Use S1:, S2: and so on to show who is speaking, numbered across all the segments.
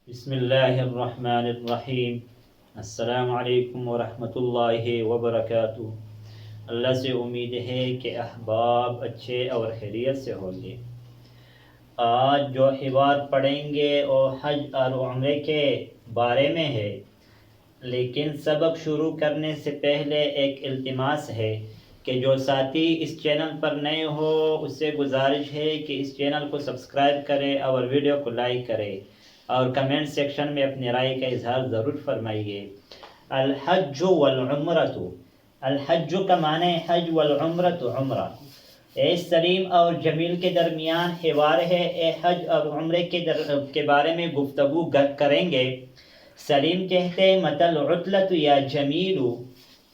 S1: بسم اللہ الرحمن الرحیم۔ السلام علیکم ورحمۃ اللہ وبرکاتہ۔ اللہ سے امید ہے کہ احباب اچھے اور خیریت سے ہوں گے۔ آج جو حوار پڑھیں گے وہ حج اور عمرے کے بارے میں ہے، لیکن سبق شروع کرنے سے پہلے ایک التماس ہے کہ جو ساتھی اس چینل پر نئے ہو اس سے گزارش ہے کہ اس چینل کو سبسکرائب کرے اور ویڈیو کو لائک کرے اور کمنٹ سیکشن میں اپنی رائے کا اظہار ضرور فرمائیے۔ الحج والعمرۃ، الحج کا معنی ہے حج، والعمرۃ عمرہ۔ اے سلیم اور جمیل کے درمیان حوار ہے، اے حج اور عمرے کے بارے میں گفتگو کریں گے۔ سلیم کہتے ہیں متی العطلۃ یا جمیل،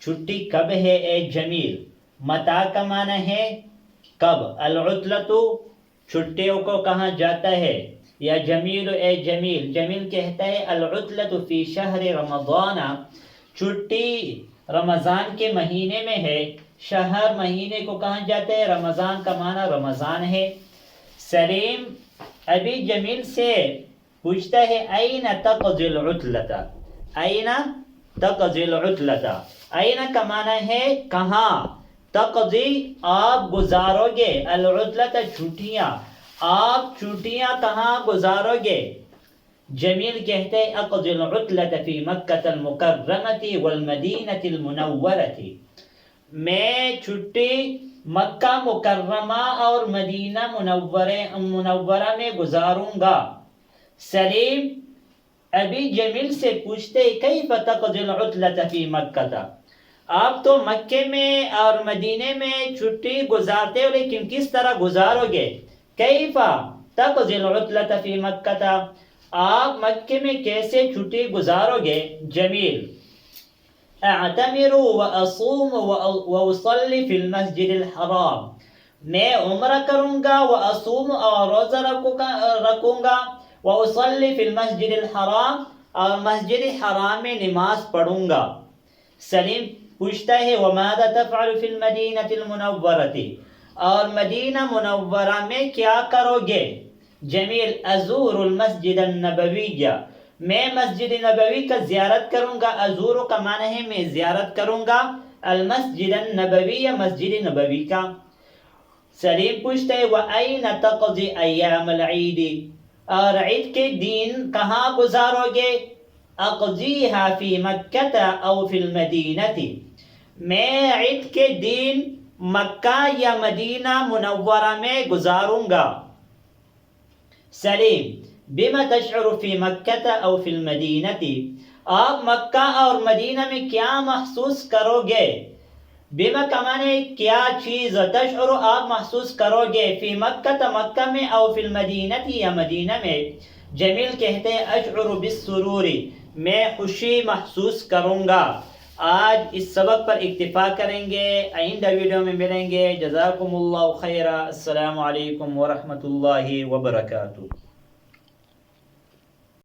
S1: چھٹی کب ہے اے جمیل؟ متا کا معنی ہے کب، العطلۃ چھٹیوں کو کہا جاتا ہے، یا جمیل اے جمیل۔ جمیل کہتا ہے العطلۃ فی شہر رمضان، چھٹی رمضان کے مہینے میں ہے۔ شہر مہینے کو کہا جاتا ہے، رمضان کا معنی رمضان ہے۔ سلیم ابھی جمیل سے پوچھتا ہے این تقضی العطلۃ، این تقضی العطلۃ۔ این کا معنی ہے کہاں، تقضی آپ گزارو گے، العطلۃ چھٹیاں، آپ چھٹیاں کہاں گزارو گے؟ جمیل کہتے ہیں اقضی العطلۃ فی مکۃ المکرمۃ والمدینۃ المنورۃ، میں چھٹی مکہ مکرمہ اور مدینہ منورہ میں گزاروں گا۔ سلیم ابھی جمیل سے پوچھتے کیف تقضی العطلۃ فی مکہ، آپ تو مکے میں اور مدینے میں چھٹی گزارتے ہو لیکن کس طرح گزارو گے؟ کیف تقضی العطلۃ فی مکہ، آپ مکے میں کیسے چھٹی گزارو گے؟ جمیل اعتمر واصوم واصلی فی المسجد الحرام، میں عمرہ کروں گا، واصوم اور روزہ رکھوں گا، واصلی فی المسجد الحرام اور مسجد حرام میں نماز پڑھوں گا۔ سلیم پوچھتا ہے وماذا تفعل فی المدینۃ المنورۃ، اور مدینہ منورہ میں کیا کرو گے؟ جمیل ازور المسجد النبویہ، میں مسجد نبوی کا زیارت کروں گا۔ ازور کا معنی ہے میں زیارت کروں گا، المسجد النبوی مسجد نبوی کا۔ سلیم پوچھتا ہے وَأَيْنَ تَقْضِي أَيَّامَ الْعِيدِ، اور عید کے دن کہاں گزارو گے؟ اقضیها فی مکہ او فی المدینہ، میں عید کے دن مکہ یا مدینہ منورہ میں گزاروں گا۔ سلیم بما تشعر فی مکہ او فی المدینہ، آپ مکہ اور مدینہ میں کیا محسوس کرو گے؟ بما کا معنی کیا چیز، تشعر آپ محسوس کرو گے، فی مکہ مکہ میں، او فی المدینہ یا مدینہ میں۔ جمیل کہتے ہیں اشعر بالسرور، میں خوشی محسوس کروں گا۔ آج اس سبق پر اکتفا کریں گے، آئندہ ویڈیو میں ملیں گے۔ جزاکم اللہ خیرا، السلام علیکم ورحمۃ اللہ وبرکاتہ۔